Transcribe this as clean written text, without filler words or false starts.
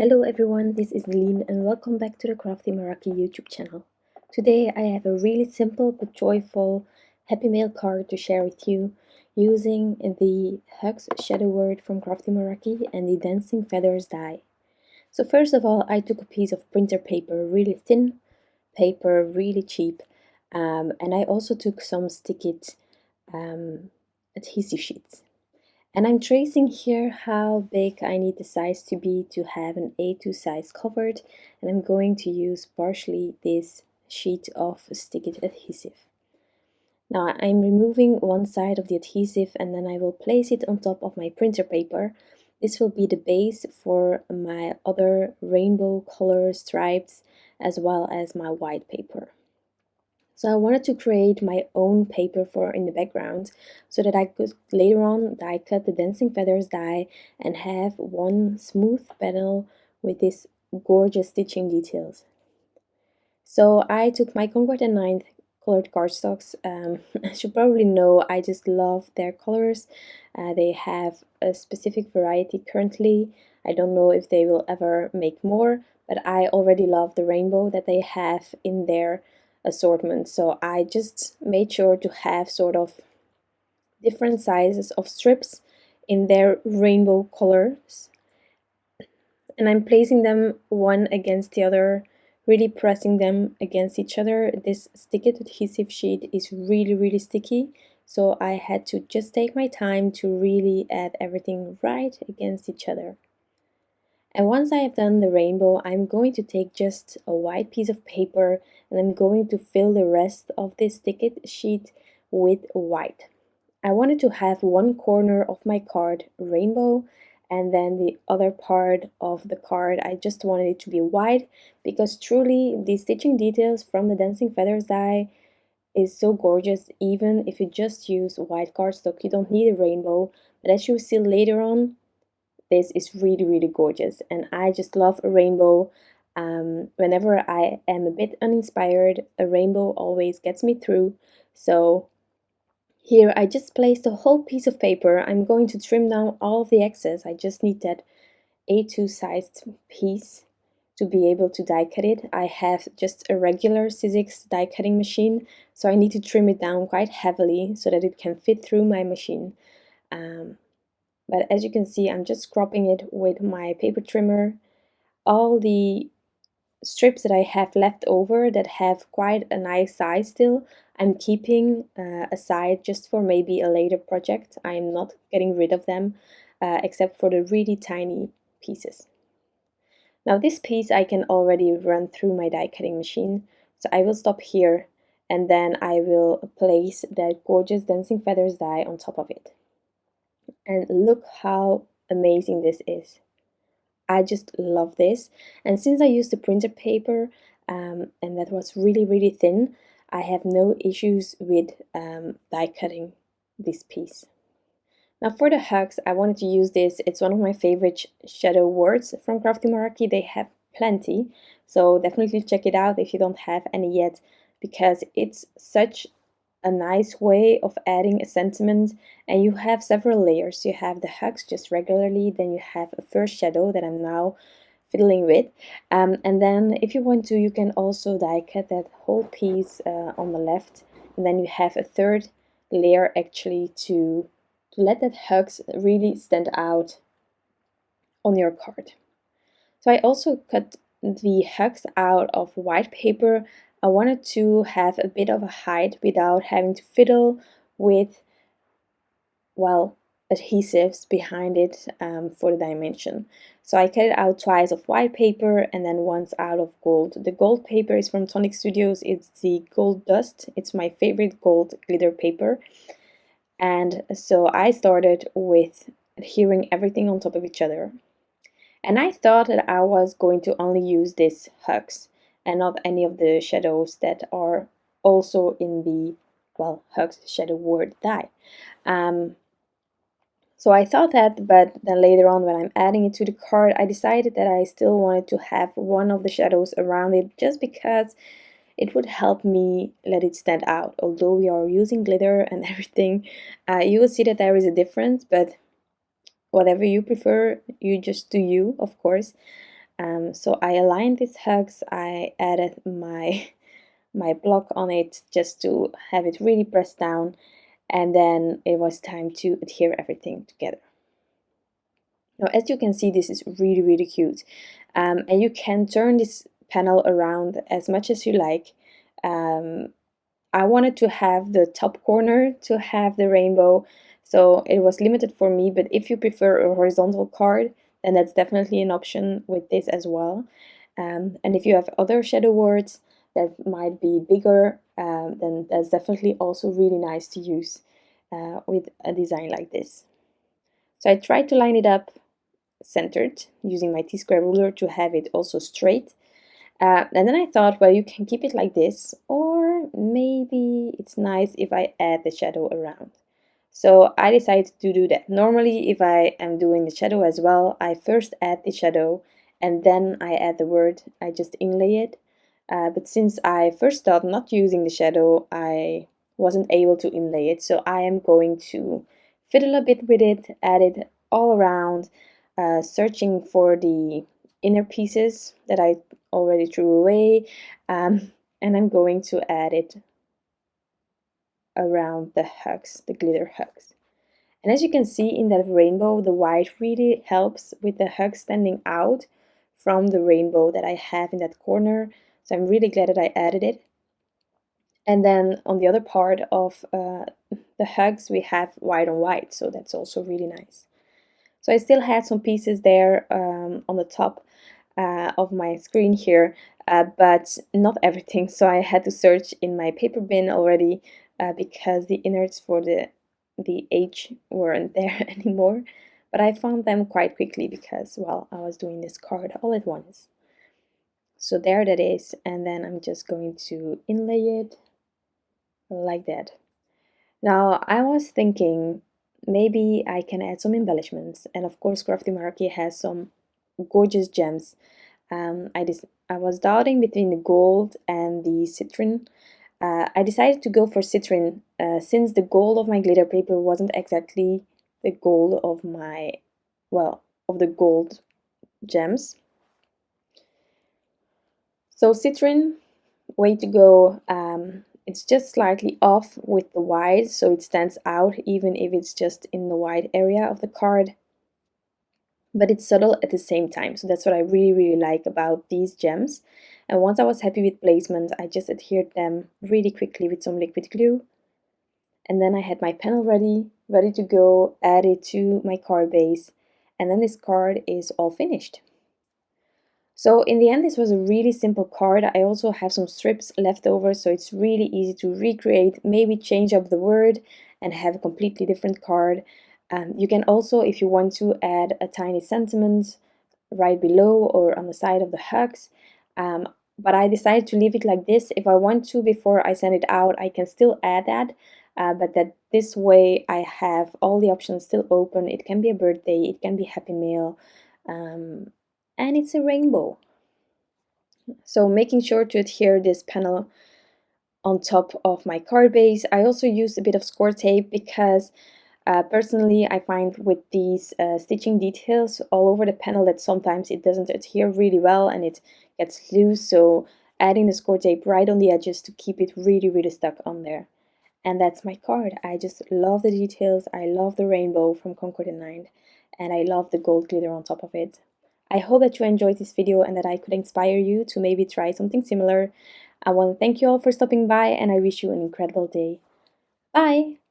Hello everyone, this is Lean and welcome back to the Crafty Meraki YouTube channel. Today I have a really simple but joyful Happy Mail card to share with you using the Hugs Shadow Word from Crafty Meraki and the Dancing Feathers die. So first of all, I took a piece of printer paper, really thin paper, really cheap, and I also took some stick it adhesive sheets. And I'm tracing here how big I need the size to be to have an A2 size covered, and I'm going to use partially this sheet of stick it adhesive. Now I'm removing one side of the adhesive and then I will place it on top of my printer paper. This will be the base for my other rainbow color stripes as well as my white paper. So I wanted to create my own paper for in the background so that I could later on die cut the dancing feathers die and have one smooth panel with this gorgeous stitching details. So I took my Concord and 9th colored cardstocks. As you probably know, I just love their colors. They have a specific variety currently. I don't know if they will ever make more, but I already love the rainbow that they have in their assortment. So I just made sure to have sort of different sizes of strips in their rainbow colors. And I'm placing them one against the other, really pressing them against each other. This stick it adhesive sheet is really sticky, so I had to just take my time to really add everything right against each other. And once I have done the rainbow, I'm going to take just a white piece of paper and I'm going to fill the rest of this stick it sheet with white. I wanted to have one corner of my card rainbow and then the other part of the card I just wanted it to be white, because truly the stitching details from the Dancing Feathers die is so gorgeous. Even if you just use white cardstock, you don't need a rainbow, but as you will see later on, this is really gorgeous, and I just love a rainbow. Whenever I am a bit uninspired, a rainbow always gets me through. So here I just placed a whole piece of paper. I'm going to trim down all of the excess. I just need that A2 sized piece to be able to die cut it. I have just a regular Sizzix die cutting machine, so I need to trim it down quite heavily so that it can fit through my machine. But as you can see, I'm just cropping it with my paper trimmer. All the strips that I have left over that have quite a nice size still, I'm keeping aside just for maybe a later project. I'm not getting rid of them, except for the really tiny pieces. Now this piece I can already run through my die cutting machine, so I will stop here and then I will place that gorgeous Dancing Feathers die on top of it. And look how amazing this is. I just love this. And since I used the printer paper and that was really thin, I have no issues with die cutting this piece. Now for the hugs, I wanted to use this. It's one of my favorite shadow words from Crafty Meraki. They have plenty, so definitely check it out if you don't have any yet, because it's such a nice way of adding a sentiment, and you have several layers. You have the hugs just regularly, then you have a first shadow that I'm now fiddling with, and then if you want to, you can also die cut that whole piece on the left, and then you have a third layer actually to let that hugs really stand out on your card. So I also cut the hugs out of white paper. I wanted to have a bit of a height without having to fiddle with, well, adhesives behind it for the dimension. So I cut it out twice of white paper and then once out of gold. The gold paper is from Tonic Studios. It's the Gold Dust. It's my favorite gold glitter paper. And so I started with adhering everything on top of each other. And I thought that I was going to only use this hugs and not any of the shadows that are also in the, well, hugs shadow word die. So I thought that, but then later on when I'm adding it to the card, I decided that I still wanted to have one of the shadows around it just because it would help me let it stand out. Although we are using glitter and everything, you will see that there is a difference, but whatever you prefer, you just do you, of course. So I aligned these hugs, I added my block on it just to have it really pressed down, and then it was time to adhere everything together. Now, as you can see, this is really cute, and you can turn this panel around as much as you like. I wanted to have the top corner to have the rainbow, so it was limited for me, but if you prefer a horizontal card, then that's definitely an option with this as well. And if you have other shadow words that might be bigger, then that's definitely also really nice to use with a design like this. So I tried to line it up centered using my T-square ruler to have it also straight. And then I thought, well, you can keep it like this, or maybe it's nice if I add the shadow around. So I decided to do that. Normally, if I am doing the shadow as well, I first add the shadow and then I add the word, I just inlay it. But since I first thought not using the shadow, I wasn't able to inlay it. So I am going to fiddle a bit with it, add it all around, searching for the inner pieces that I already threw away, and I'm going to add it around the hugs, the glitter hugs. And as you can see in that rainbow, the white really helps with the hug standing out from the rainbow that I have in that corner. So I'm really glad that I added it. And then on the other part of the hugs, we have white on white, so that's also really nice. So I still had some pieces there on the top of my screen here, but not everything. So I had to search in my paper bin already because the innards for the H weren't there anymore. But I found them quite quickly because, well, I was doing this card all at once. So there that is, and then I'm just going to inlay it like that. Now I was thinking maybe I can add some embellishments, and of course Crafty Meraki has some gorgeous gems. I was doubting between the gold and the citrine. I decided to go for citrine since the gold of my glitter paper wasn't exactly the gold of my, well, of the gold gems. So citrine, way to go. It's just slightly off with the white, so it stands out even if it's just in the white area of the card. But it's subtle at the same time, so that's what I really like about these gems. And once I was happy with placement, I just adhered them really quickly with some liquid glue. And then I had my panel ready to go, add it to my card base, and then this card is all finished. So in the end, this was a really simple card. I also have some strips left over, so it's really easy to recreate, maybe change up the word and have a completely different card. You can also, if you want to, add a tiny sentiment right below or on the side of the hugs. But I decided to leave it like this. If I want to, before I send it out, I can still add that. But that this way I have all the options still open. It can be a birthday, it can be Happy Mail, and it's a rainbow. So making sure to adhere this panel on top of my card base. I also used a bit of score tape because personally I find with these stitching details all over the panel that sometimes it doesn't adhere really well and it gets loose, so adding the score tape right on the edges to keep it really stuck on there. And that's my card. I just love the details. I love the rainbow from Concord and 9, and I love the gold glitter on top of it. I hope that you enjoyed this video and that I could inspire you to maybe try something similar. I want to thank you all for stopping by, and I wish you an incredible day. Bye!